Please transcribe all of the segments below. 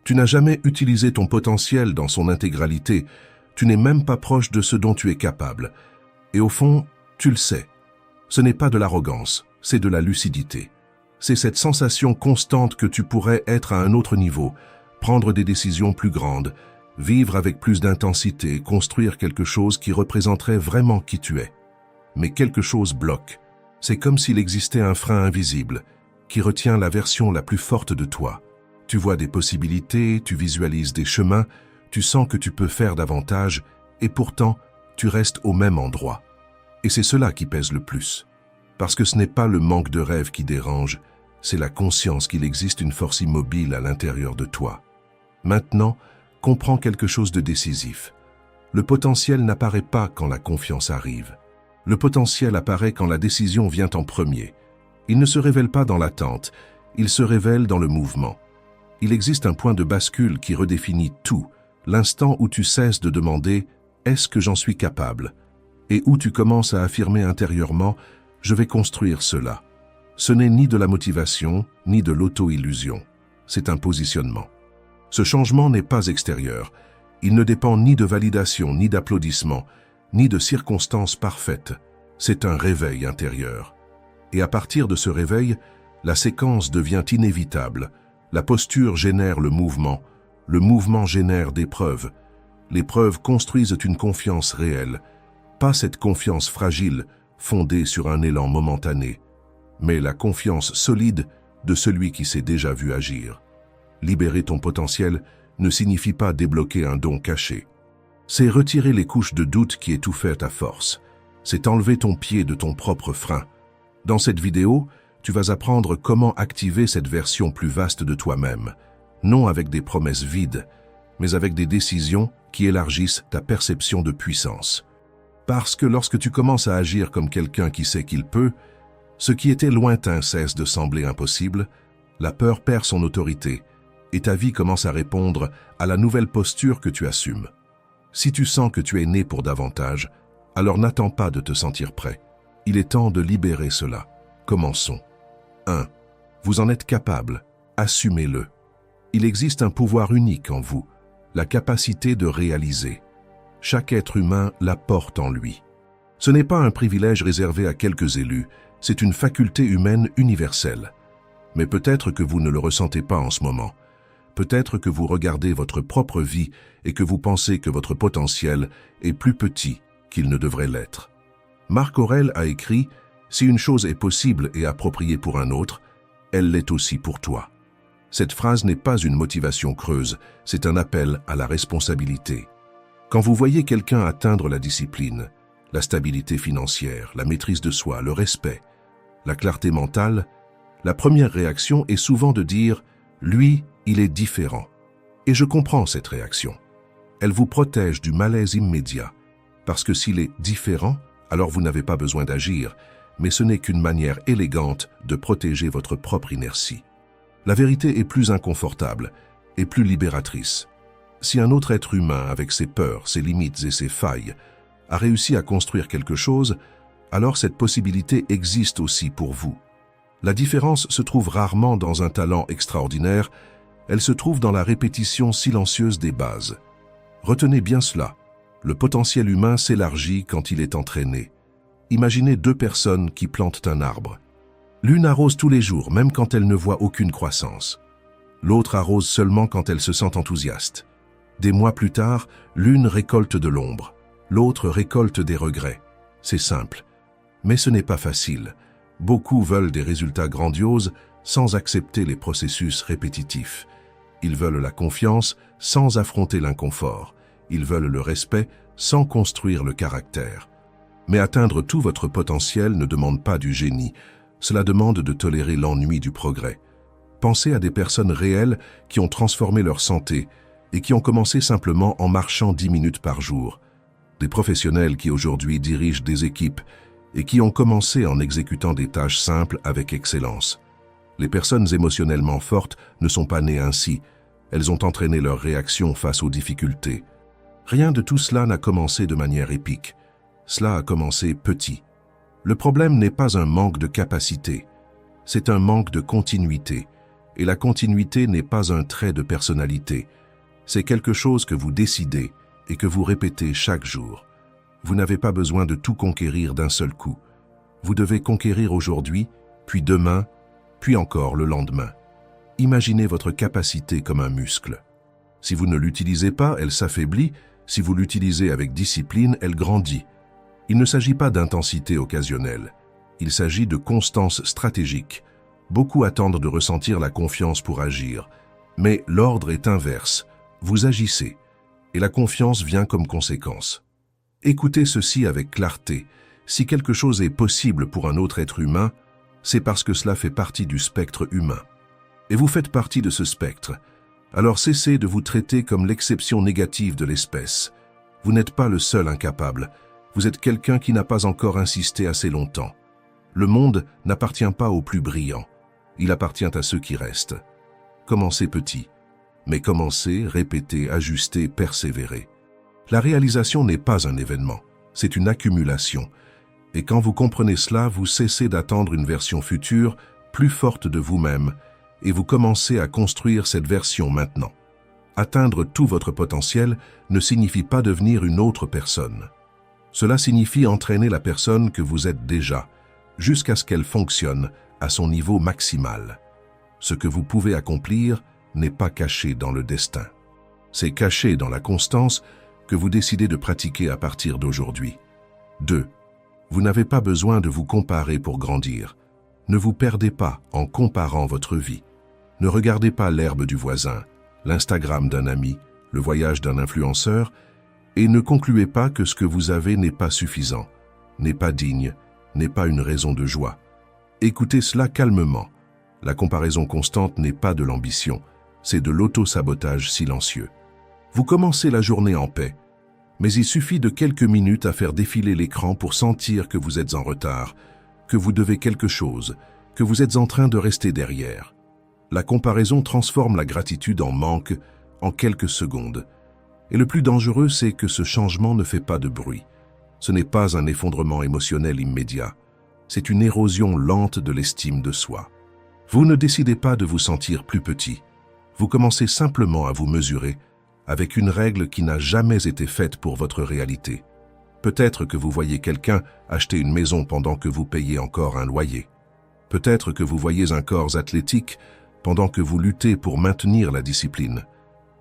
Tu n'as jamais utilisé ton potentiel dans son intégralité, tu n'es même pas proche de ce dont tu es capable. Et au fond, tu le sais. Ce n'est pas de l'arrogance, c'est de la lucidité. C'est cette sensation constante que tu pourrais être à un autre niveau, prendre des décisions plus grandes, vivre avec plus d'intensité, construire quelque chose qui représenterait vraiment qui tu es. Mais quelque chose bloque. C'est comme s'il existait un frein invisible qui retient la version la plus forte de toi. Tu vois des possibilités, tu visualises des chemins, tu sens que tu peux faire davantage et pourtant, tu restes au même endroit. Et c'est cela qui pèse le plus. Parce que ce n'est pas le manque de rêve qui dérange, c'est la conscience qu'il existe une force immobile à l'intérieur de toi. Maintenant, comprends quelque chose de décisif. Le potentiel n'apparaît pas quand la confiance arrive. Le potentiel apparaît quand la décision vient en premier. Il ne se révèle pas dans l'attente, il se révèle dans le mouvement. Il existe un point de bascule qui redéfinit tout, l'instant où tu cesses de demander « est-ce que j'en suis capable ?» et où tu commences à affirmer intérieurement « je vais construire cela ». Ce n'est ni de la motivation, ni de l'auto-illusion. C'est un positionnement. Ce changement n'est pas extérieur. Il ne dépend ni de validation, ni d'applaudissements, ni de circonstances parfaites. C'est un réveil intérieur. Et à partir de ce réveil, la séquence devient inévitable. La posture génère le mouvement génère des preuves. Les preuves construisent une confiance réelle, pas cette confiance fragile, fondée sur un élan momentané, mais la confiance solide de celui qui s'est déjà vu agir. Libérer ton potentiel ne signifie pas débloquer un don caché. C'est retirer les couches de doute qui étouffaient ta force. C'est enlever ton pied de ton propre frein. Dans cette vidéo, tu vas apprendre comment activer cette version plus vaste de toi-même, non avec des promesses vides, mais avec des décisions qui élargissent ta perception de puissance. Parce que lorsque tu commences à agir comme quelqu'un qui sait qu'il peut, ce qui était lointain cesse de sembler impossible, la peur perd son autorité et ta vie commence à répondre à la nouvelle posture que tu assumes. Si tu sens que tu es né pour davantage, alors n'attends pas de te sentir prêt. Il est temps de libérer cela. Commençons. 1. Vous en êtes capable. Assumez-le. Il existe un pouvoir unique en vous, la capacité de réaliser. Chaque être humain la porte en lui. Ce n'est pas un privilège réservé à quelques élus, c'est une faculté humaine universelle. Mais peut-être que vous ne le ressentez pas en ce moment. Peut-être que vous regardez votre propre vie et que vous pensez que votre potentiel est plus petit qu'il ne devrait l'être. Marc Aurèle a écrit « Si une chose est possible et appropriée pour un autre, elle l'est aussi pour toi ». Cette phrase n'est pas une motivation creuse, c'est un appel à la responsabilité. Quand vous voyez quelqu'un atteindre la discipline, la stabilité financière, la maîtrise de soi, le respect, la clarté mentale, la première réaction est souvent de dire « lui, il est différent ». Et je comprends cette réaction. Elle vous protège du malaise immédiat, parce que s'il est différent, alors vous n'avez pas besoin d'agir, mais ce n'est qu'une manière élégante de protéger votre propre inertie. La vérité est plus inconfortable et plus libératrice. Si un autre être humain, avec ses peurs, ses limites et ses failles, a réussi à construire quelque chose, alors cette possibilité existe aussi pour vous. La différence se trouve rarement dans un talent extraordinaire, elle se trouve dans la répétition silencieuse des bases. Retenez bien cela, le potentiel humain s'élargit quand il est entraîné. Imaginez deux personnes qui plantent un arbre. L'une arrose tous les jours, même quand elle ne voit aucune croissance. L'autre arrose seulement quand elle se sent enthousiaste. Des mois plus tard, l'une récolte de l'ombre, l'autre récolte des regrets. C'est simple, mais ce n'est pas facile. Beaucoup veulent des résultats grandioses sans accepter les processus répétitifs. Ils veulent la confiance sans affronter l'inconfort. Ils veulent le respect sans construire le caractère. Mais atteindre tout votre potentiel ne demande pas du génie. Cela demande de tolérer l'ennui du progrès. Pensez à des personnes réelles qui ont transformé leur santé et qui ont commencé simplement en marchant 10 minutes par jour. Des professionnels qui aujourd'hui dirigent des équipes et qui ont commencé en exécutant des tâches simples avec excellence. Les personnes émotionnellement fortes ne sont pas nées ainsi. Elles ont entraîné leur réaction face aux difficultés. Rien de tout cela n'a commencé de manière épique. Cela a commencé petit. Le problème n'est pas un manque de capacité, c'est un manque de continuité. Et la continuité n'est pas un trait de personnalité. C'est quelque chose que vous décidez et que vous répétez chaque jour. Vous n'avez pas besoin de tout conquérir d'un seul coup. Vous devez conquérir aujourd'hui, puis demain, puis encore le lendemain. Imaginez votre capacité comme un muscle. Si vous ne l'utilisez pas, elle s'affaiblit. Si vous l'utilisez avec discipline, elle grandit. Il ne s'agit pas d'intensité occasionnelle. Il s'agit de constance stratégique. Beaucoup attendent de ressentir la confiance pour agir. Mais l'ordre est inverse. Vous agissez. Et la confiance vient comme conséquence. Écoutez ceci avec clarté. Si quelque chose est possible pour un autre être humain, c'est parce que cela fait partie du spectre humain. Et vous faites partie de ce spectre. Alors cessez de vous traiter comme l'exception négative de l'espèce. Vous n'êtes pas le seul incapable. Vous êtes quelqu'un qui n'a pas encore insisté assez longtemps. Le monde n'appartient pas aux plus brillants. Il appartient à ceux qui restent. Commencez petit. Mais commencez, répétez, ajustez, persévérez. La réalisation n'est pas un événement, c'est une accumulation. Et quand vous comprenez cela, vous cessez d'attendre une version future, plus forte de vous-même, et vous commencez à construire cette version maintenant. Atteindre tout votre potentiel ne signifie pas devenir une autre personne. Cela signifie entraîner la personne que vous êtes déjà, jusqu'à ce qu'elle fonctionne à son niveau maximal. Ce que vous pouvez accomplir n'est pas caché dans le destin. C'est caché dans la constance que vous décidez de pratiquer à partir d'aujourd'hui. 2. Vous n'avez pas besoin de vous comparer pour grandir. Ne vous perdez pas en comparant votre vie. Ne regardez pas l'herbe du voisin, l'Instagram d'un ami, le voyage d'un influenceur, et ne concluez pas que ce que vous avez n'est pas suffisant, n'est pas digne, n'est pas une raison de joie. Écoutez cela calmement. La comparaison constante n'est pas de l'ambition, c'est de l'auto-sabotage silencieux. Vous commencez la journée en paix, mais il suffit de quelques minutes à faire défiler l'écran pour sentir que vous êtes en retard, que vous devez quelque chose, que vous êtes en train de rester derrière. La comparaison transforme la gratitude en manque en quelques secondes. Et le plus dangereux, c'est que ce changement ne fait pas de bruit. Ce n'est pas un effondrement émotionnel immédiat. C'est une érosion lente de l'estime de soi. Vous ne décidez pas de vous sentir plus petit. Vous commencez simplement à vous mesurer avec une règle qui n'a jamais été faite pour votre réalité. Peut-être que vous voyez quelqu'un acheter une maison pendant que vous payez encore un loyer. Peut-être que vous voyez un corps athlétique pendant que vous luttez pour maintenir la discipline.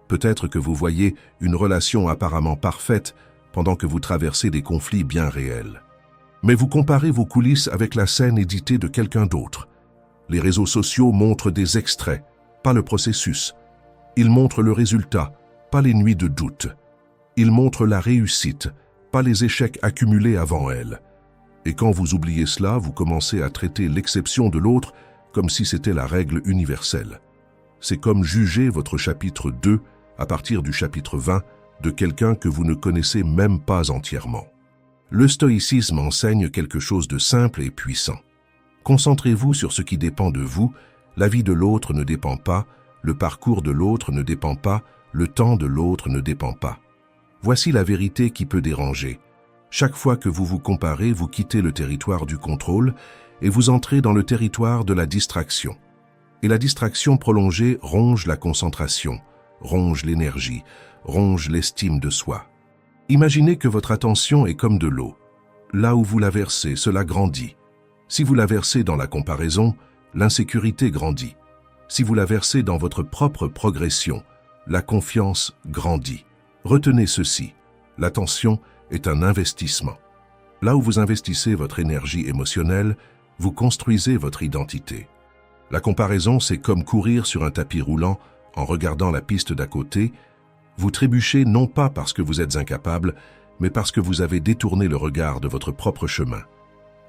Peut-être que vous voyez une relation apparemment parfaite pendant que vous traversez des conflits bien réels. Mais vous comparez vos coulisses avec la scène éditée de quelqu'un d'autre. Les réseaux sociaux montrent des extraits, pas le processus. Ils montrent le résultat, pas les nuits de doute. Ils montrent la réussite, pas les échecs accumulés avant elle. Et quand vous oubliez cela, vous commencez à traiter l'exception de l'autre comme si c'était la règle universelle. C'est comme juger votre chapitre 2 à partir du chapitre 20 de quelqu'un que vous ne connaissez même pas entièrement. Le stoïcisme enseigne quelque chose de simple et puissant. Concentrez-vous sur ce qui dépend de vous, la vie de l'autre ne dépend pas, le parcours de l'autre ne dépend pas, le temps de l'autre ne dépend pas. Voici la vérité qui peut déranger. Chaque fois que vous vous comparez, vous quittez le territoire du contrôle et vous entrez dans le territoire de la distraction. Et la distraction prolongée ronge la concentration, ronge l'énergie, ronge l'estime de soi. Imaginez que votre attention est comme de l'eau. Là où vous la versez, cela grandit. Si vous la versez dans la comparaison, l'insécurité grandit. Si vous la versez dans votre propre progression, la confiance grandit. Retenez ceci, l'attention est un investissement. Là où vous investissez votre énergie émotionnelle, vous construisez votre identité. La comparaison, c'est comme courir sur un tapis roulant en regardant la piste d'à côté. Vous trébuchez non pas parce que vous êtes incapable, mais parce que vous avez détourné le regard de votre propre chemin.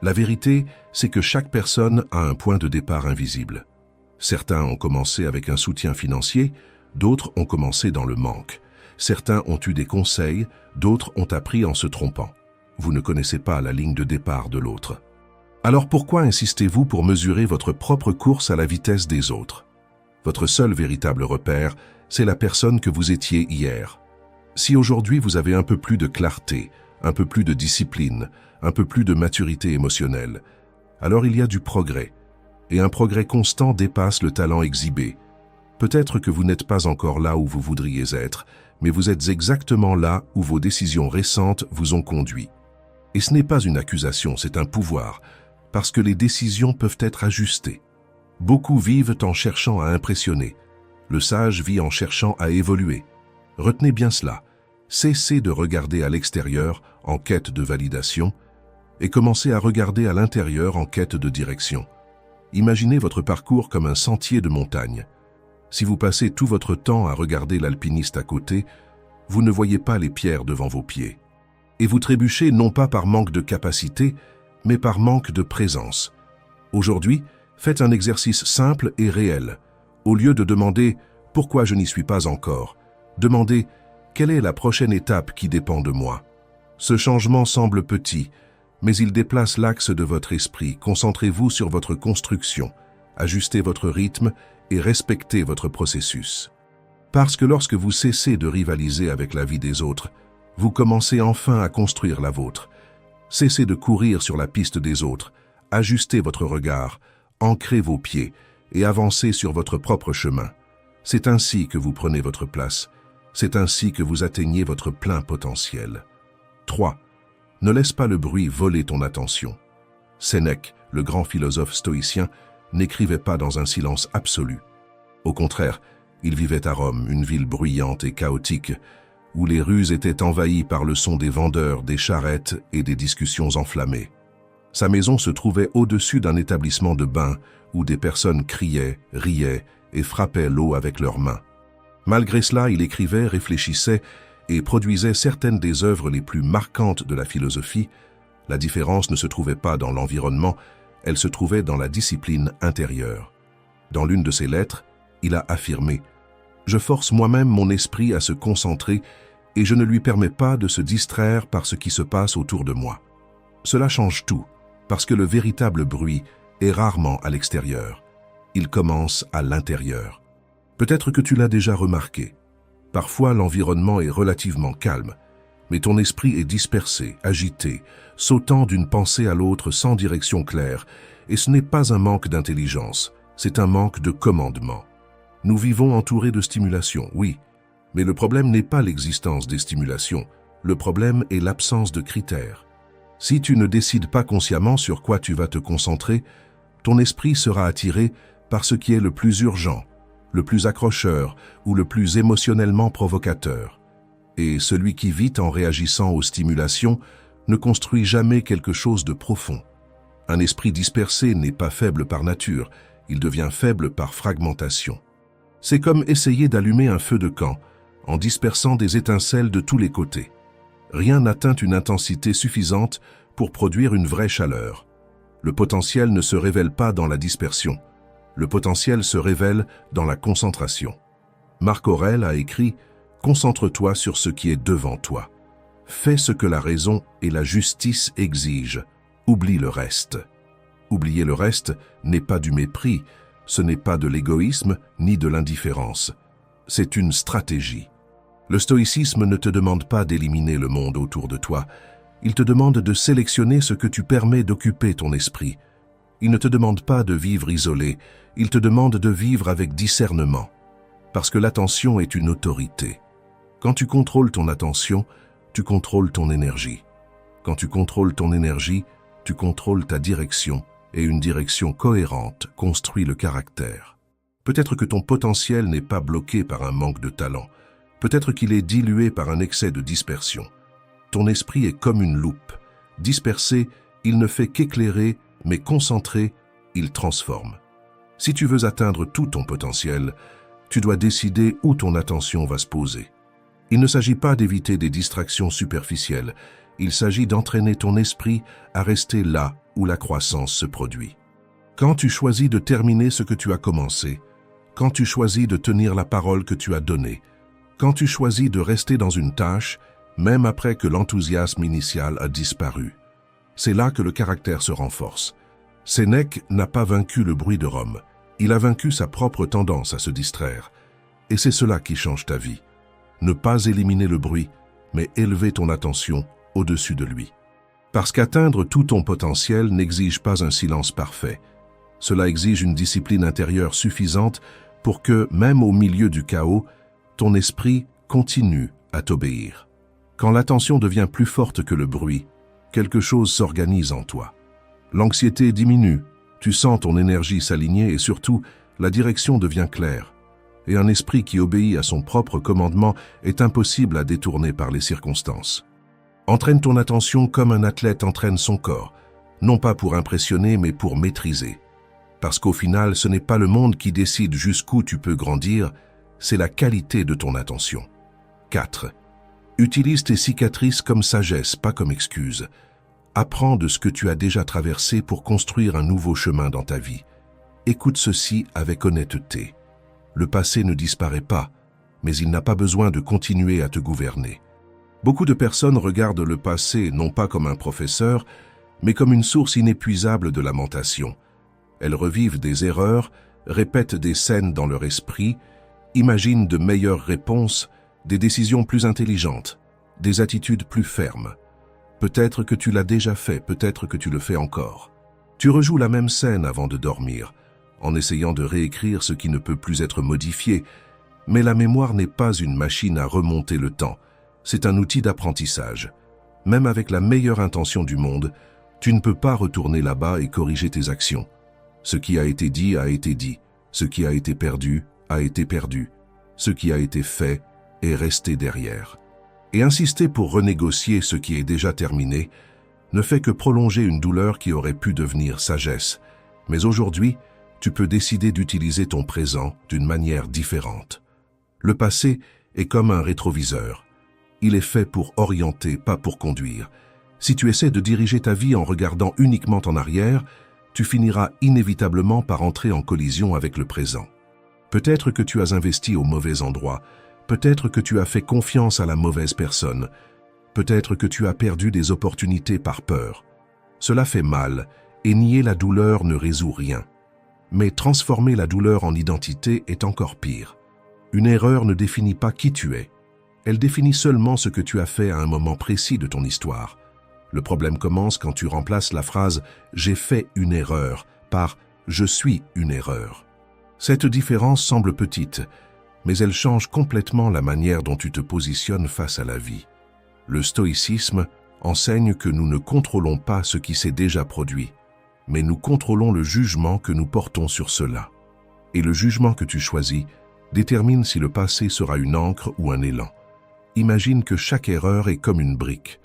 La vérité, c'est que chaque personne a un point de départ invisible. Certains ont commencé avec un soutien financier, d'autres ont commencé dans le manque. Certains ont eu des conseils, d'autres ont appris en se trompant. Vous ne connaissez pas la ligne de départ de l'autre. Alors pourquoi insistez-vous pour mesurer votre propre course à la vitesse des autres? Votre seul véritable repère, c'est la personne que vous étiez hier. Si aujourd'hui vous avez un peu plus de clarté, un peu plus de discipline, un peu plus de maturité émotionnelle, alors il y a du progrès. et un progrès constant dépasse le talent exhibé. Peut-être que vous n'êtes pas encore là où vous voudriez être, mais vous êtes exactement là où vos décisions récentes vous ont conduit. Et ce n'est pas une accusation, c'est un pouvoir, parce que les décisions peuvent être ajustées. Beaucoup vivent en cherchant à impressionner. Le sage vit en cherchant à évoluer. Retenez bien cela. Cessez de regarder à l'extérieur en quête de validation et commencez à regarder à l'intérieur en quête de direction. Imaginez votre parcours comme un sentier de montagne. Si vous passez tout votre temps à regarder l'alpiniste à côté, vous ne voyez pas les pierres devant vos pieds. Et vous trébuchez non pas par manque de capacité, mais par manque de présence. Aujourd'hui, faites un exercice simple et réel. Au lieu de demander « Pourquoi je n'y suis pas encore ?», demandez « Quelle est la prochaine étape qui dépend de moi ?» Ce changement semble petit, mais il déplace l'axe de votre esprit. Concentrez-vous sur votre construction, ajustez votre rythme et respectez votre processus. Parce que lorsque vous cessez de rivaliser avec la vie des autres, vous commencez enfin à construire la vôtre. Cessez de courir sur la piste des autres, ajustez votre regard, ancrez vos pieds et avancez sur votre propre chemin. C'est ainsi que vous prenez votre place. C'est ainsi que vous atteignez votre plein potentiel. 3. Ne laisse pas le bruit voler ton attention. Sénèque, le grand philosophe stoïcien, n'écrivait pas dans un silence absolu. Au contraire, il vivait à Rome, une ville bruyante et chaotique, où les rues étaient envahies par le son des vendeurs, des charrettes et des discussions enflammées. Sa maison se trouvait au-dessus d'un établissement de bains où des personnes criaient, riaient et frappaient l'eau avec leurs mains. Malgré cela, il écrivait, réfléchissait et produisait certaines des œuvres les plus marquantes de la philosophie. La différence ne se trouvait pas dans l'environnement, elle se trouvait dans la discipline intérieure. Dans l'une de ses lettres, il a affirmé « Je force moi-même mon esprit à se concentrer et je ne lui permets pas de se distraire par ce qui se passe autour de moi. Cela change tout, parce que le véritable bruit est rarement à l'extérieur. Il commence à l'intérieur. Peut-être que tu l'as déjà remarqué. Parfois, l'environnement est relativement calme, mais ton esprit est dispersé, agité, sautant d'une pensée à l'autre sans direction claire, et ce n'est pas un manque d'intelligence, c'est un manque de commandement. Nous vivons entourés de stimulations, oui, mais le problème n'est pas l'existence des stimulations, le problème est l'absence de critères. Si tu ne décides pas consciemment sur quoi tu vas te concentrer, ton esprit sera attiré par ce qui est le plus urgent, le plus accrocheur ou le plus émotionnellement provocateur. Et celui qui vit en réagissant aux stimulations ne construit jamais quelque chose de profond. Un esprit dispersé n'est pas faible par nature, il devient faible par fragmentation. C'est comme essayer d'allumer un feu de camp, en dispersant des étincelles de tous les côtés. Rien n'atteint une intensité suffisante pour produire une vraie chaleur. Le potentiel ne se révèle pas dans la dispersion. Le potentiel se révèle dans la concentration. Marc Aurèle a écrit « Concentre-toi sur ce qui est devant toi. Fais ce que la raison et la justice exigent. Oublie le reste. » Oublier le reste n'est pas du mépris, ce n'est pas de l'égoïsme ni de l'indifférence. C'est une stratégie. Le stoïcisme ne te demande pas d'éliminer le monde autour de toi. Il te demande de sélectionner ce que tu permets d'occuper ton esprit. Il ne te demande pas de vivre isolé, il te demande de vivre avec discernement. Parce que l'attention est une autorité. Quand tu contrôles ton attention, tu contrôles ton énergie. Quand tu contrôles ton énergie, tu contrôles ta direction, et une direction cohérente construit le caractère. Peut-être que ton potentiel n'est pas bloqué par un manque de talent. Peut-être qu'il est dilué par un excès de dispersion. Ton esprit est comme une loupe. Dispersé, il ne fait qu'éclairer, mais concentré, il transforme. Si tu veux atteindre tout ton potentiel, tu dois décider où ton attention va se poser. Il ne s'agit pas d'éviter des distractions superficielles, il s'agit d'entraîner ton esprit à rester là où la croissance se produit. Quand tu choisis de terminer ce que tu as commencé, quand tu choisis de tenir la parole que tu as donnée, quand tu choisis de rester dans une tâche, même après que l'enthousiasme initial a disparu, c'est là que le caractère se renforce. Sénèque n'a pas vaincu le bruit de Rome, il a vaincu sa propre tendance à se distraire. Et c'est cela qui change ta vie. Ne pas éliminer le bruit, mais élever ton attention au-dessus de lui. Parce qu'atteindre tout ton potentiel n'exige pas un silence parfait. Cela exige une discipline intérieure suffisante pour que, même au milieu du chaos, ton esprit continue à t'obéir. Quand l'attention devient plus forte que le bruit, quelque chose s'organise en toi. L'anxiété diminue, tu sens ton énergie s'aligner et surtout, la direction devient claire. Et un esprit qui obéit à son propre commandement est impossible à détourner par les circonstances. Entraîne ton attention comme un athlète entraîne son corps, non pas pour impressionner mais pour maîtriser. Parce qu'au final, ce n'est pas le monde qui décide jusqu'où tu peux grandir, c'est la qualité de ton attention. 4. Utilise tes cicatrices comme sagesse, pas comme excuse. Apprends de ce que tu as déjà traversé pour construire un nouveau chemin dans ta vie. Écoute ceci avec honnêteté. Le passé ne disparaît pas, mais il n'a pas besoin de continuer à te gouverner. Beaucoup de personnes regardent le passé non pas comme un professeur, mais comme une source inépuisable de lamentation. Elles revivent des erreurs, répètent des scènes dans leur esprit, imaginent de meilleures réponses, des décisions plus intelligentes, des attitudes plus fermes. Peut-être que tu l'as déjà fait, peut-être que tu le fais encore. Tu rejoues la même scène avant de dormir, en essayant de réécrire ce qui ne peut plus être modifié, mais la mémoire n'est pas une machine à remonter le temps, c'est un outil d'apprentissage. Même avec la meilleure intention du monde, tu ne peux pas retourner là-bas et corriger tes actions. Ce qui a été dit a été dit, ce qui a été perdu a été perdu, ce qui a été fait est resté derrière. Et insister pour renégocier ce qui est déjà terminé ne fait que prolonger une douleur qui aurait pu devenir sagesse. Mais aujourd'hui, tu peux décider d'utiliser ton présent d'une manière différente. Le passé est comme un rétroviseur. Il est fait pour orienter, pas pour conduire. Si tu essaies de diriger ta vie en regardant uniquement en arrière, tu finiras inévitablement par entrer en collision avec le présent. Peut-être que tu as investi au mauvais endroit, peut-être que tu as fait confiance à la mauvaise personne, peut-être que tu as perdu des opportunités par peur. Cela fait mal, et nier la douleur ne résout rien. Mais transformer la douleur en identité est encore pire. Une erreur ne définit pas qui tu es. Elle définit seulement ce que tu as fait à un moment précis de ton histoire. Le problème commence quand tu remplaces la phrase « j'ai fait une erreur » par « je suis une erreur ». Cette différence semble petite, mais elle change complètement la manière dont tu te positionnes face à la vie. Le stoïcisme enseigne que nous ne contrôlons pas ce qui s'est déjà produit, mais nous contrôlons le jugement que nous portons sur cela. Et le jugement que tu choisis détermine si le passé sera une encre ou un élan. Imagine que chaque erreur est comme une brique.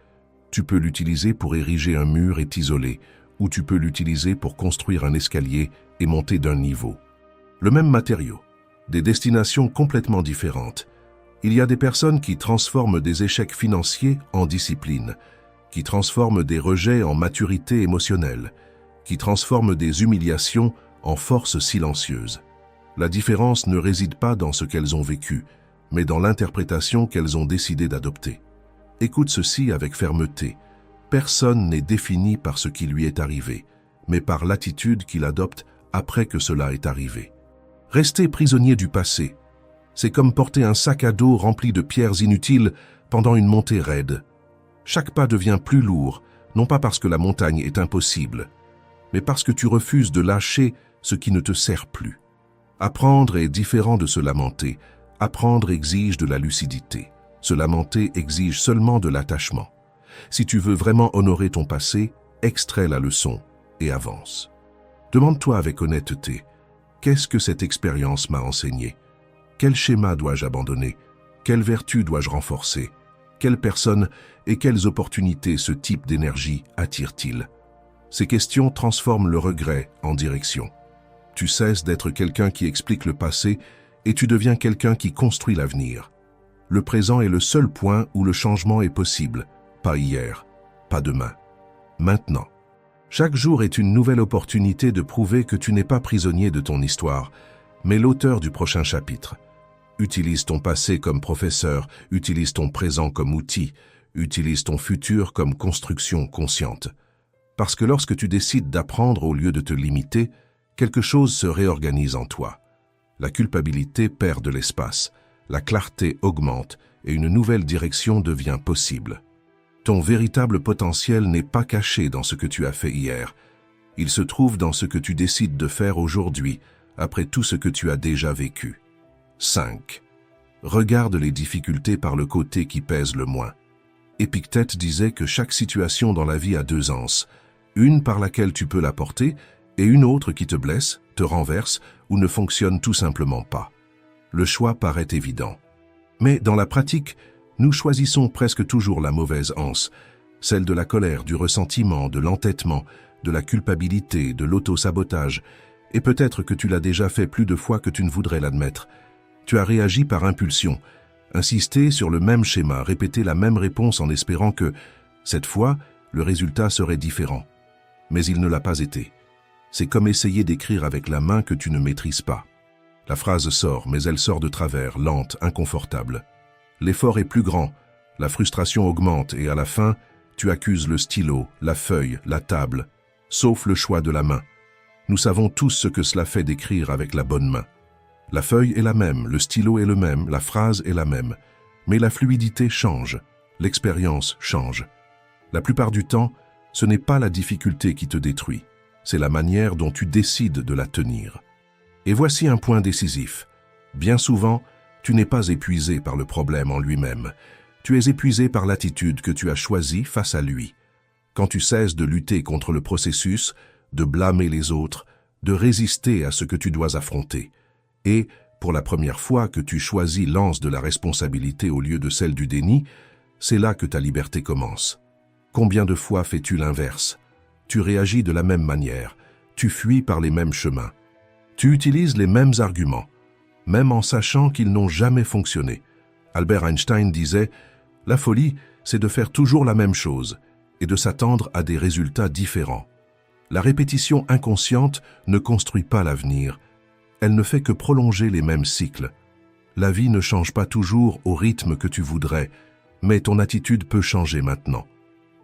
Tu peux l'utiliser pour ériger un mur et t'isoler, ou tu peux l'utiliser pour construire un escalier et monter d'un niveau. Le même matériau, des destinations complètement différentes. Il y a des personnes qui transforment des échecs financiers en discipline, qui transforment des rejets en maturité émotionnelle, qui transforment des humiliations en force silencieuse. La différence ne réside pas dans ce qu'elles ont vécu, mais dans l'interprétation qu'elles ont décidé d'adopter. Écoute ceci avec fermeté. Personne n'est défini par ce qui lui est arrivé, mais par l'attitude qu'il adopte après que cela est arrivé. Rester prisonnier du passé, c'est comme porter un sac à dos rempli de pierres inutiles pendant une montée raide. Chaque pas devient plus lourd, non pas parce que la montagne est impossible, mais parce que tu refuses de lâcher ce qui ne te sert plus. Apprendre est différent de se lamenter. Apprendre exige de la lucidité. Se lamenter exige seulement de l'attachement. Si tu veux vraiment honorer ton passé, extrais la leçon et avance. Demande-toi avec honnêteté, qu'est-ce que cette expérience m'a enseigné? Quel schéma dois-je abandonner? Quelle vertu dois-je renforcer? Quelle personne et quelles opportunités ce type d'énergie attire-t-il? Ces questions transforment le regret en direction. Tu cesses d'être quelqu'un qui explique le passé et tu deviens quelqu'un qui construit l'avenir. Le présent est le seul point où le changement est possible, pas hier, pas demain, maintenant. Chaque jour est une nouvelle opportunité de prouver que tu n'es pas prisonnier de ton histoire, mais l'auteur du prochain chapitre. Utilise ton passé comme professeur, utilise ton présent comme outil, utilise ton futur comme construction consciente. Parce que lorsque tu décides d'apprendre au lieu de te limiter, quelque chose se réorganise en toi. La culpabilité perd de l'espace, la clarté augmente et une nouvelle direction devient possible. Ton véritable potentiel n'est pas caché dans ce que tu as fait hier, Il se trouve dans ce que tu décides de faire aujourd'hui, après tout ce que tu as déjà vécu. 5. Regarde les difficultés par le côté qui pèse le moins. Épictète disait que chaque situation dans la vie a deux anses, une par laquelle tu peux la porter et une autre qui te blesse, te renverse ou ne fonctionne tout simplement pas. Le choix paraît évident. Mais dans la pratique, nous choisissons presque toujours la mauvaise anse, celle de la colère, du ressentiment, de l'entêtement, de la culpabilité, de l'auto-sabotage, et peut-être que tu l'as déjà fait plus de fois que tu ne voudrais l'admettre. Tu as réagi par impulsion, insisté sur le même schéma, répété la même réponse en espérant que, cette fois, le résultat serait différent. Mais il ne l'a pas été. C'est comme essayer d'écrire avec la main que tu ne maîtrises pas. La phrase sort, mais elle sort de travers, lente, inconfortable. L'effort est plus grand, la frustration augmente et à la fin, tu accuses le stylo, la feuille, la table, sauf le choix de la main. Nous savons tous ce que cela fait d'écrire avec la bonne main. La feuille est la même, le stylo est le même, la phrase est la même, mais la fluidité change, l'expérience change. La plupart du temps, ce n'est pas la difficulté qui te détruit, c'est la manière dont tu décides de la tenir. Et voici un point décisif. Bien souvent, tu n'es pas épuisé par le problème en lui-même. Tu es épuisé par l'attitude que tu as choisie face à lui. Quand tu cesses de lutter contre le processus, de blâmer les autres, de résister à ce que tu dois affronter. Et, pour la première fois que tu choisis l'anse de la responsabilité au lieu de celle du déni, c'est là que ta liberté commence. Combien de fois fais-tu l'inverse? Tu réagis de la même manière, tu fuis par les mêmes chemins. Tu utilises les mêmes arguments, même en sachant qu'ils n'ont jamais fonctionné. Albert Einstein disait « La folie, c'est de faire toujours la même chose et de s'attendre à des résultats différents. La répétition inconsciente ne construit pas l'avenir. Elle ne fait que prolonger les mêmes cycles. La vie ne change pas toujours au rythme que tu voudrais, mais ton attitude peut changer maintenant.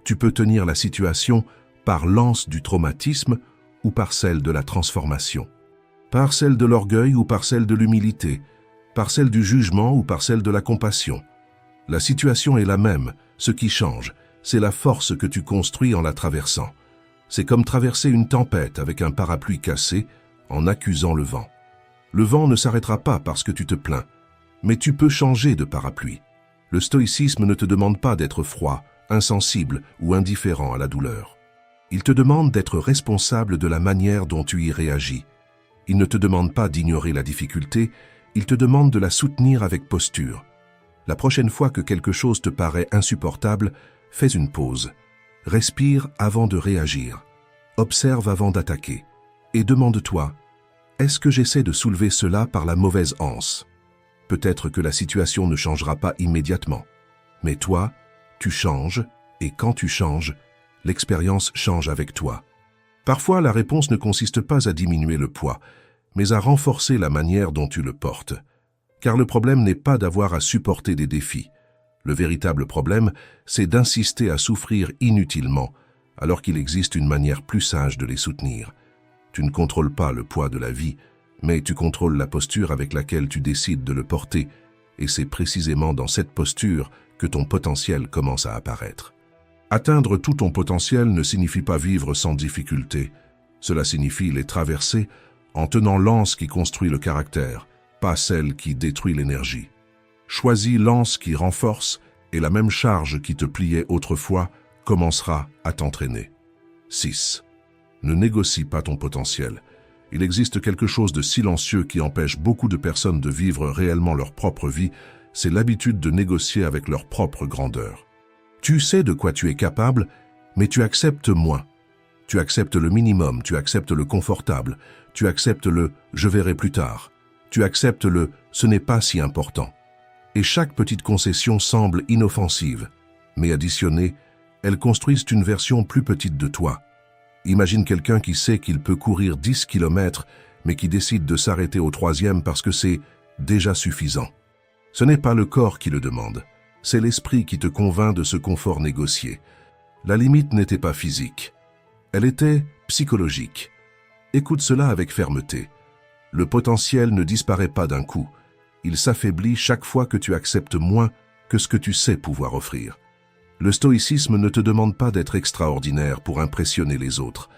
Tu peux tenir la situation par l'anse du traumatisme ou par celle de la transformation. Par celle de l'orgueil ou par celle de l'humilité, par celle du jugement ou par celle de la compassion. La situation est la même, ce qui change, c'est la force que tu construis en la traversant. C'est comme traverser une tempête avec un parapluie cassé en accusant le vent. Le vent ne s'arrêtera pas parce que tu te plains, mais tu peux changer de parapluie. Le stoïcisme ne te demande pas d'être froid, insensible ou indifférent à la douleur. Il te demande d'être responsable de la manière dont tu y réagis. Il ne te demande pas d'ignorer la difficulté, il te demande de la soutenir avec posture. La prochaine fois que quelque chose te paraît insupportable, fais une pause. Respire avant de réagir. Observe avant d'attaquer. Et demande-toi, est-ce que j'essaie de soulever cela par la mauvaise anse? Peut-être que la situation ne changera pas immédiatement. Mais toi, tu changes, et quand tu changes, l'expérience change avec toi. Parfois, la réponse ne consiste pas à diminuer le poids, mais à renforcer la manière dont tu le portes. Car le problème n'est pas d'avoir à supporter des défis. Le véritable problème, c'est d'insister à souffrir inutilement, alors qu'il existe une manière plus sage de les soutenir. Tu ne contrôles pas le poids de la vie, mais tu contrôles la posture avec laquelle tu décides de le porter, et c'est précisément dans cette posture que ton potentiel commence à apparaître. Atteindre tout ton potentiel ne signifie pas vivre sans difficulté. Cela signifie les traverser en tenant l'anse qui construit le caractère, pas celle qui détruit l'énergie. Choisis l'anse qui renforce et la même charge qui te pliait autrefois commencera à t'entraîner. 6. Ne négocie pas ton potentiel. Il existe quelque chose de silencieux qui empêche beaucoup de personnes de vivre réellement leur propre vie, c'est l'habitude de négocier avec leur propre grandeur. Tu sais de quoi tu es capable, mais tu acceptes moins. Tu acceptes le minimum, tu acceptes le confortable, tu acceptes le « je verrai plus tard », tu acceptes le « ce n'est pas si important ». Et chaque petite concession semble inoffensive, mais additionnée, elles construisent une version plus petite de toi. Imagine quelqu'un qui sait qu'il peut courir 10 km, mais qui décide de s'arrêter au 3e parce que c'est déjà suffisant. Ce n'est pas le corps qui le demande, c'est l'esprit qui te convainc de ce confort négocié. La limite n'était pas physique, elle était psychologique. Écoute cela avec fermeté. Le potentiel ne disparaît pas d'un coup, il s'affaiblit chaque fois que tu acceptes moins que ce que tu sais pouvoir offrir. Le stoïcisme ne te demande pas d'être extraordinaire pour impressionner les autres.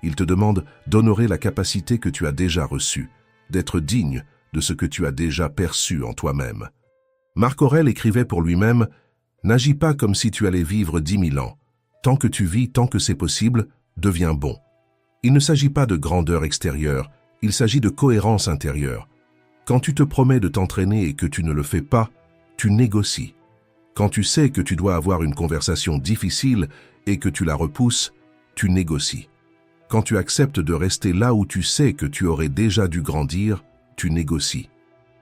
Il te demande d'honorer la capacité que tu as déjà reçue, d'être digne de ce que tu as déjà perçu en toi-même. Marc Aurèle écrivait pour lui-même « N'agis pas comme si tu allais vivre 10 000 ans. Tant que tu vis, tant que c'est possible, deviens bon. » Il ne s'agit pas de grandeur extérieure, il s'agit de cohérence intérieure. Quand tu te promets de t'entraîner et que tu ne le fais pas, tu négocies. Quand tu sais que tu dois avoir une conversation difficile et que tu la repousses, tu négocies. Quand tu acceptes de rester là où tu sais que tu aurais déjà dû grandir, tu négocies.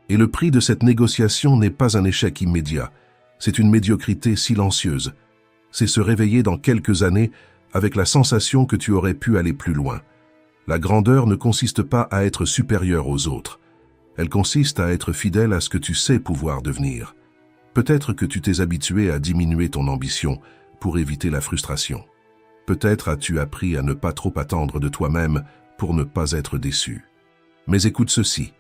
Et le prix de cette négociation n'est pas un échec immédiat, c'est une médiocrité silencieuse. C'est se réveiller dans quelques années avec la sensation que tu aurais pu aller plus loin. La grandeur ne consiste pas à être supérieur aux autres. Elle consiste à être fidèle à ce que tu sais pouvoir devenir. Peut-être que tu t'es habitué à diminuer ton ambition pour éviter la frustration. Peut-être as-tu appris à ne pas trop attendre de toi-même pour ne pas être déçu. Mais écoute ceci.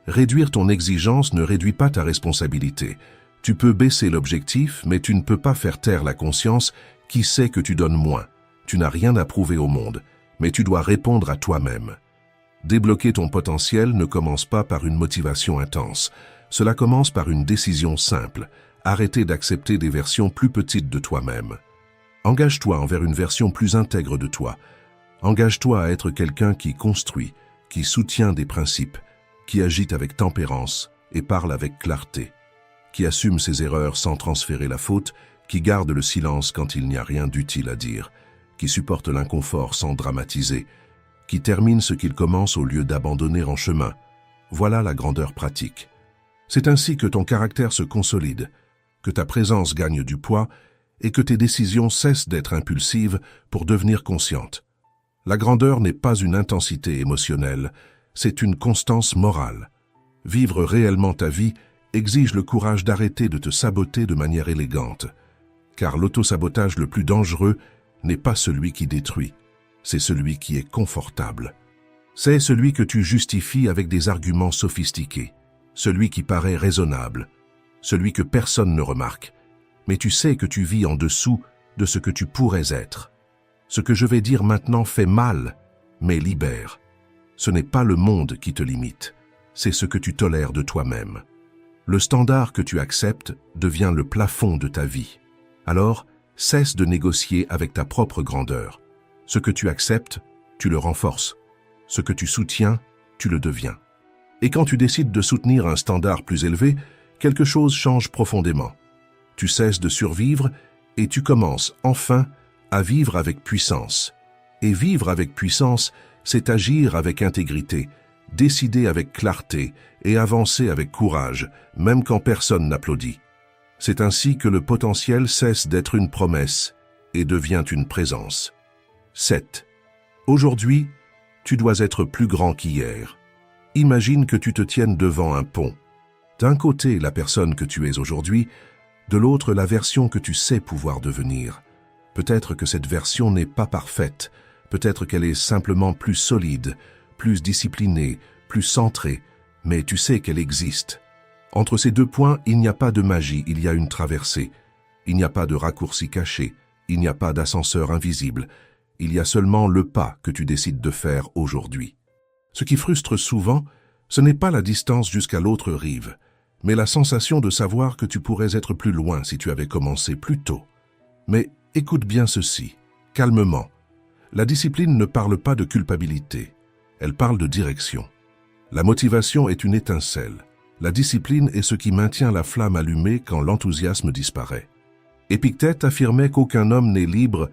Réduire ton exigence ne réduit pas ta responsabilité. Tu peux baisser l'objectif, mais tu ne peux pas faire taire la conscience qui sait que tu donnes moins. Tu n'as rien à prouver au monde, mais tu dois répondre à toi-même. Débloquer ton potentiel ne commence pas par une motivation intense. Cela commence par une décision simple. Arrêter d'accepter des versions plus petites de toi-même. Engage-toi envers une version plus intègre de toi. Engage-toi à être quelqu'un qui construit, qui soutient des principes, qui agit avec tempérance et parle avec clarté, qui assume ses erreurs sans transférer la faute, qui garde le silence quand il n'y a rien d'utile à dire, qui supporte l'inconfort sans dramatiser, qui termine ce qu'il commence au lieu d'abandonner en chemin. Voilà la grandeur pratique. C'est ainsi que ton caractère se consolide, que ta présence gagne du poids et que tes décisions cessent d'être impulsives pour devenir conscientes. La grandeur n'est pas une intensité émotionnelle, c'est une constance morale. Vivre réellement ta vie exige le courage d'arrêter de te saboter de manière élégante, car l'autosabotage le plus dangereux n'est pas celui qui détruit, c'est celui qui est confortable. C'est celui que tu justifies avec des arguments sophistiqués, celui qui paraît raisonnable, celui que personne ne remarque, mais tu sais que tu vis en dessous de ce que tu pourrais être. Ce que je vais dire maintenant fait mal, mais libère. Ce n'est pas le monde qui te limite, c'est ce que tu tolères de toi-même. Le standard que tu acceptes devient le plafond de ta vie. Alors, cesse de négocier avec ta propre grandeur. Ce que tu acceptes, tu le renforces. Ce que tu soutiens, tu le deviens. Et quand tu décides de soutenir un standard plus élevé, quelque chose change profondément. Tu cesses de survivre et tu commences, enfin, à vivre avec puissance. Et vivre avec puissance, c'est agir avec intégrité, décider avec clarté et avancer avec courage, même quand personne n'applaudit. C'est ainsi que le potentiel cesse d'être une promesse et devient une présence. 7. Aujourd'hui, tu dois être plus grand qu'hier. Imagine que tu te tiennes devant un pont. D'un côté, la personne que tu es aujourd'hui, de l'autre, la version que tu sais pouvoir devenir. Peut-être que cette version n'est pas parfaite, peut-être qu'elle est simplement plus solide, plus disciplinée, plus centrée, mais tu sais qu'elle existe. Entre ces deux points, il n'y a pas de magie, il y a une traversée. Il n'y a pas de raccourci caché, il n'y a pas d'ascenseur invisible. Il y a seulement le pas que tu décides de faire aujourd'hui. Ce qui frustre souvent, ce n'est pas la distance jusqu'à l'autre rive, mais la sensation de savoir que tu pourrais être plus loin si tu avais commencé plus tôt. Mais écoute bien ceci, calmement. La discipline ne parle pas de culpabilité, elle parle de direction. La motivation est une étincelle. La discipline est ce qui maintient la flamme allumée quand l'enthousiasme disparaît. Épictète affirmait qu'aucun homme n'est libre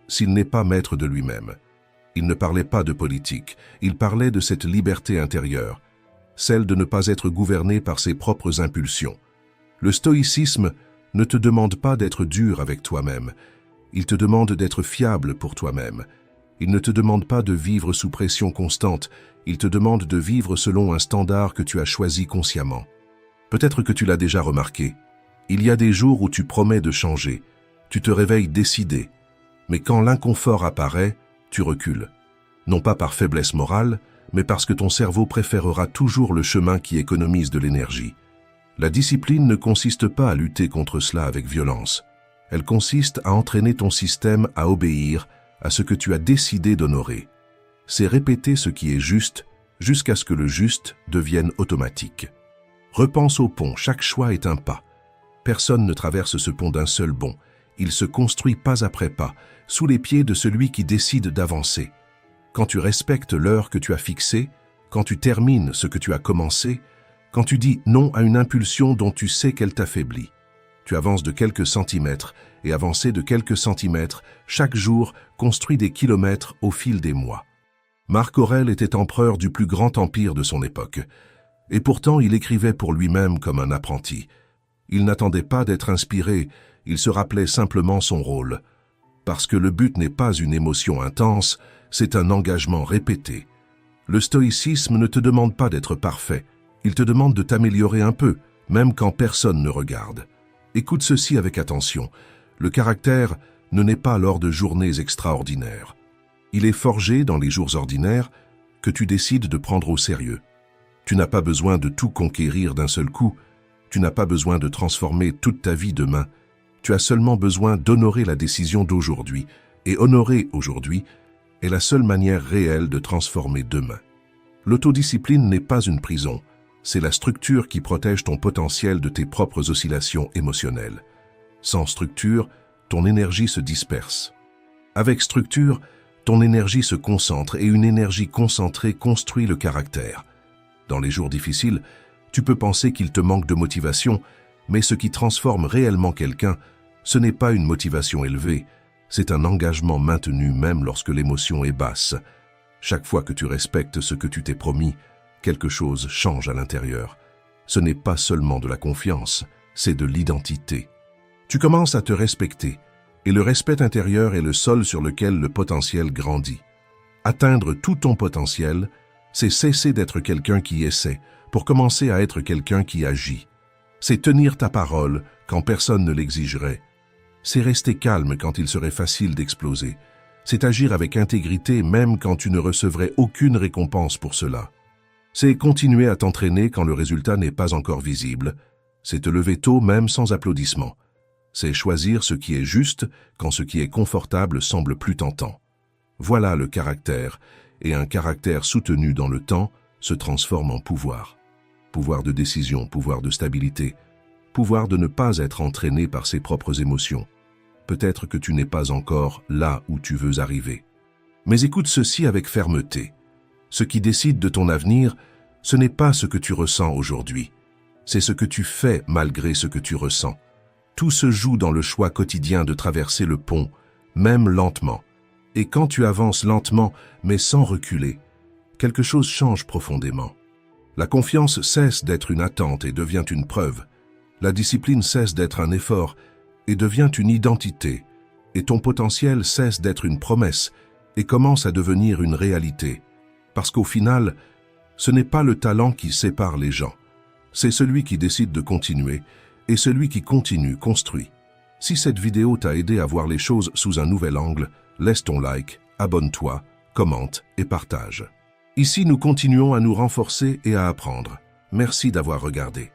s'il n'est pas maître de lui-même. Il ne parlait pas de politique, il parlait de cette liberté intérieure, celle de ne pas être gouverné par ses propres impulsions. Le stoïcisme ne te demande pas d'être dur avec toi-même, il te demande d'être fiable pour toi-même. Il ne te demande pas de vivre sous pression constante, il te demande de vivre selon un standard que tu as choisi consciemment. Peut-être que tu l'as déjà remarqué, il y a des jours où tu promets de changer, tu te réveilles décidé, mais quand l'inconfort apparaît, tu recules. Non pas par faiblesse morale, mais parce que ton cerveau préférera toujours le chemin qui économise de l'énergie. La discipline ne consiste pas à lutter contre cela avec violence. Elle consiste à entraîner ton système à obéir à ce que tu as décidé d'honorer. c'est répéter ce qui est juste jusqu'à ce que le juste devienne automatique. Repense au pont, chaque choix est un pas. Personne ne traverse ce pont d'un seul bond. Il se construit pas après pas, sous les pieds de celui qui décide d'avancer. Quand tu respectes l'heure que tu as fixée, quand tu termines ce que tu as commencé, quand tu dis non à une impulsion dont tu sais qu'elle t'affaiblit, tu avances de quelques centimètres, et avancer de quelques centimètres, chaque jour, construit des kilomètres au fil des mois. Marc Aurèle était empereur du plus grand empire de son époque, et pourtant il écrivait pour lui-même comme un apprenti. Il n'attendait pas d'être inspiré, il se rappelait simplement son rôle. Parce que le but n'est pas une émotion intense, c'est un engagement répété. Le stoïcisme ne te demande pas d'être parfait, il te demande de t'améliorer un peu, même quand personne ne regarde. Écoute ceci avec attention, le caractère ne naît pas lors de journées extraordinaires. Il est forgé dans les jours ordinaires que tu décides de prendre au sérieux. Tu n'as pas besoin de tout conquérir d'un seul coup, tu n'as pas besoin de transformer toute ta vie demain, tu as seulement besoin d'honorer la décision d'aujourd'hui, et honorer aujourd'hui est la seule manière réelle de transformer demain. L'autodiscipline n'est pas une prison, c'est la structure qui protège ton potentiel de tes propres oscillations émotionnelles. Sans structure, ton énergie se disperse. Avec structure, ton énergie se concentre et une énergie concentrée construit le caractère. Dans les jours difficiles, tu peux penser qu'il te manque de motivation, mais ce qui transforme réellement quelqu'un, ce n'est pas une motivation élevée, c'est un engagement maintenu même lorsque l'émotion est basse. Chaque fois que tu respectes ce que tu t'es promis, quelque chose change à l'intérieur. Ce n'est pas seulement de la confiance, c'est de l'identité. Tu commences à te respecter, et le respect intérieur est le sol sur lequel le potentiel grandit. Atteindre tout ton potentiel, c'est cesser d'être quelqu'un qui essaie, pour commencer à être quelqu'un qui agit. C'est tenir ta parole quand personne ne l'exigerait. C'est rester calme quand il serait facile d'exploser. C'est agir avec intégrité même quand tu ne recevrais aucune récompense pour cela. C'est continuer à t'entraîner quand le résultat n'est pas encore visible. C'est te lever tôt même sans applaudissements. C'est choisir ce qui est juste quand ce qui est confortable semble plus tentant. Voilà le caractère, et un caractère soutenu dans le temps se transforme en pouvoir. Pouvoir de décision, pouvoir de stabilité, pouvoir de ne pas être entraîné par ses propres émotions. Peut-être que tu n'es pas encore là où tu veux arriver. Mais écoute ceci avec fermeté. Ce qui décide de ton avenir, ce n'est pas ce que tu ressens aujourd'hui. C'est ce que tu fais malgré ce que tu ressens. Tout se joue dans le choix quotidien de traverser le pont, même lentement. Et quand tu avances lentement, mais sans reculer, quelque chose change profondément. La confiance cesse d'être une attente et devient une preuve. La discipline cesse d'être un effort et devient une identité. Et ton potentiel cesse d'être une promesse et commence à devenir une réalité. Parce qu'au final, ce n'est pas le talent qui sépare les gens. C'est celui qui décide de continuer et celui qui continue construit. Si cette vidéo t'a aidé à voir les choses sous un nouvel angle, laisse ton like, abonne-toi, commente et partage. Ici, nous continuons à nous renforcer et à apprendre. Merci d'avoir regardé.